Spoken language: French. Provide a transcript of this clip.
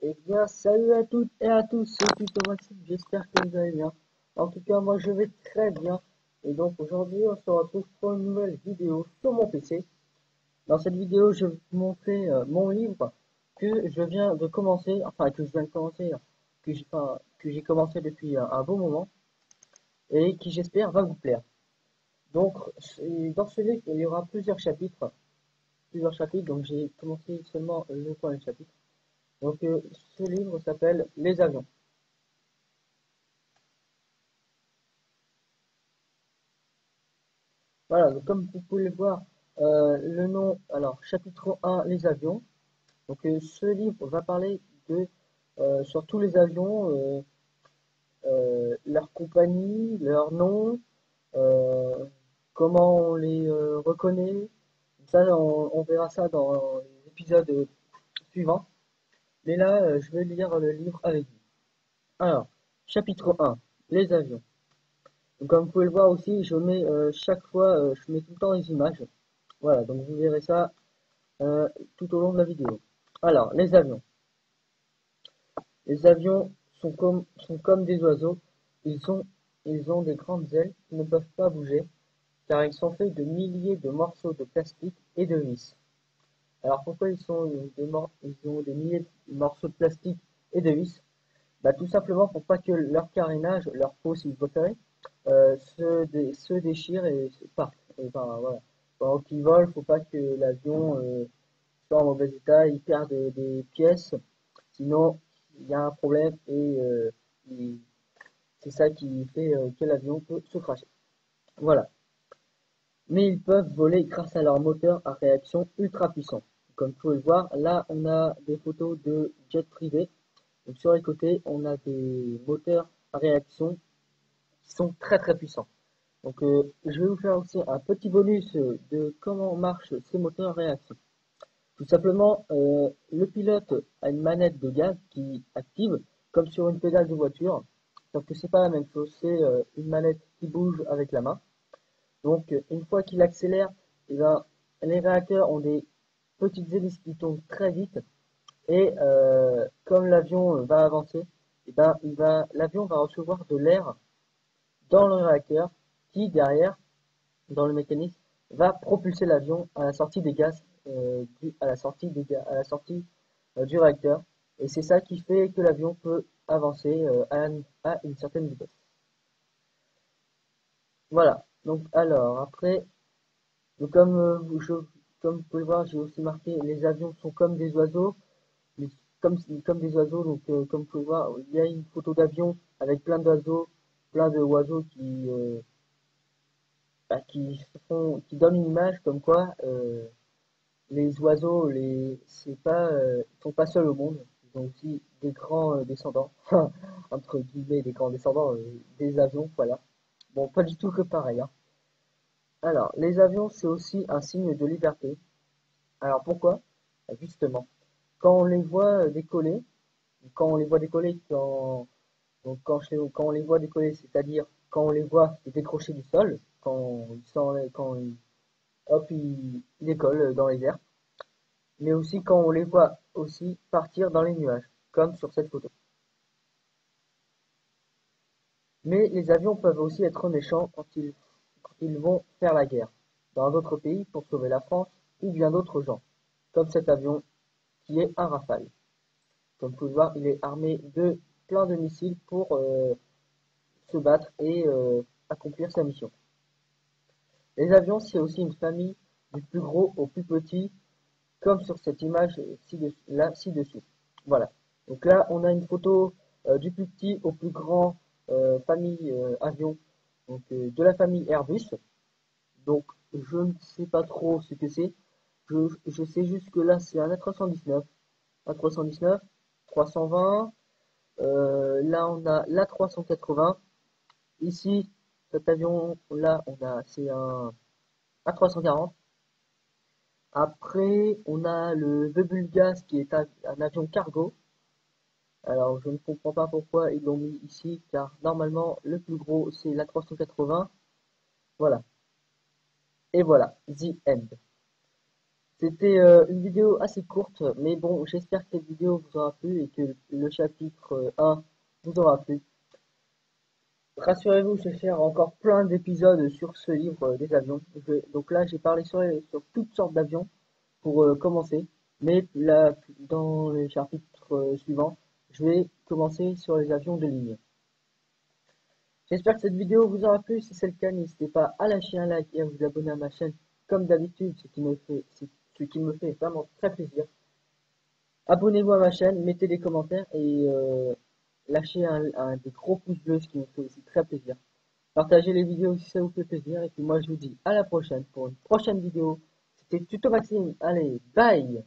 Eh bien, salut à toutes et à tous, c'est Tuto Maxime, j'espère que vous allez bien. En tout cas, moi je vais très bien. Et donc aujourd'hui, on se retrouve pour une nouvelle vidéo sur mon PC. Dans cette vidéo, je vais vous montrer mon livre que je viens de commencer, enfin que je viens de commencer, que j'ai commencé depuis un bon moment et qui j'espère va vous plaire. Donc, dans ce livre, il y aura plusieurs chapitres, donc j'ai commencé seulement le premier chapitre. Donc, ce livre s'appelle Les avions. Voilà, donc comme vous pouvez le voir, le nom, alors chapitre 1, les avions. Donc ce livre va parler de sur tous les avions, leur compagnie, leur nom, euh, comment on les reconnaît. Ça, on verra ça dans l'épisode suivant. Mais là, je vais lire le livre avec vous. Alors, chapitre 1, les avions. Donc, comme vous pouvez le voir aussi, je mets chaque fois, je mets tout le temps les images. Voilà, donc vous verrez ça euh, tout au long de la vidéo. Alors, les avions. Les avions sont comme des oiseaux. Ils ont, ils ont des grandes ailes qui ne peuvent pas bouger, car ils sont faits de milliers de morceaux de plastique et de vis. Alors pourquoi ils ont des milliers de morceaux de plastique et de vis? Bah, tout simplement pour pas que leur carénage, leur peau si vous préférez, se déchire et se parte. Et, enfin, voilà. Pendant qu'ils volent, faut pas que l'avion soit en mauvais état, il perd des pièces, sinon il y a un problème et c'est ça qui fait que l'avion peut se crasher. Voilà. Mais ils peuvent voler grâce à leur moteur à réaction ultra puissant. Comme vous pouvez le voir, là on a des photos de jets privés. Donc sur les côtés, on a des moteurs à réaction qui sont très puissants. Donc je vais vous faire aussi un petit bonus de comment marchent ces moteurs à réaction. Tout simplement, le pilote a une manette de gaz qui active, comme sur une pédale de voiture, sauf que c'est pas la même chose, c'est une manette qui bouge avec la main. Donc, une fois qu'il accélère, eh ben, les réacteurs ont des petites hélices qui tournent très vite, et comme l'avion va avancer, eh ben, l'avion va recevoir de l'air dans le réacteur, qui derrière, dans le mécanisme, va propulser l'avion à la sortie des gaz, à la sortie du réacteur. Et c'est ça qui fait que l'avion peut avancer à une certaine vitesse. Voilà. Donc alors après, donc, comme vous pouvez voir, j'ai aussi marqué les avions sont comme des oiseaux, mais comme des oiseaux. Donc comme vous pouvez voir, il y a une photo d'avion avec plein de oiseaux qui donnent une image comme quoi les oiseaux, ils sont pas seuls au monde. Ils ont aussi des grands descendants, entre guillemets, des grands descendants des avions, voilà. Bon, pas du tout que pareil, hein. Alors, les avions, c'est aussi un signe de liberté. Alors pourquoi? Justement, quand on les voit décoller, quand on les voit décoller, quand on les voit décoller, c'est-à-dire quand on les voit se décrocher du sol, hop, ils décollent dans les airs, mais aussi quand on les voit aussi partir dans les nuages, comme sur cette photo. Mais les avions peuvent aussi être méchants quand ils vont faire la guerre dans d'autres pays pour sauver la France ou bien d'autres gens, comme cet avion qui est un Rafale. Comme vous pouvez le voir, il est armé de plein de missiles pour se battre et accomplir sa mission. Les avions, c'est aussi une famille du plus gros au plus petit, comme sur cette image ci-dessous. Voilà. Donc là, on a une photo du plus petit au plus grand famille avion, donc de la famille Airbus. Donc je ne sais pas trop ce que c'est. Je sais juste que là, c'est un A319, A319, 320. Là, on a l'A380. Ici, cet avion-là, c'est un A340. Après, on a le Vebulgas qui est un avion cargo. Alors, je ne comprends pas pourquoi ils l'ont mis ici, car normalement, le plus gros, c'est l'A380. Voilà. Et voilà, the end. C'était une vidéo assez courte, mais bon, j'espère que cette vidéo vous aura plu et que le chapitre 1 vous aura plu. Rassurez-vous, je vais faire encore plein d'épisodes sur ce livre des avions. Donc là, j'ai parlé sur toutes sortes d'avions pour commencer, mais là, dans les chapitres suivants, je vais commencer sur les avions de ligne. J'espère que cette vidéo vous aura plu. Si c'est le cas, n'hésitez pas à lâcher un like et à vous abonner à ma chaîne comme d'habitude, ce qui me fait vraiment très plaisir. Abonnez-vous à ma chaîne, mettez des commentaires et lâchez des gros pouces bleus, ce qui me fait aussi très plaisir. Partagez les vidéos si ça vous fait plaisir. Et puis moi, je vous dis à la prochaine pour une prochaine vidéo. C'était Tuto Maxime. Allez, bye!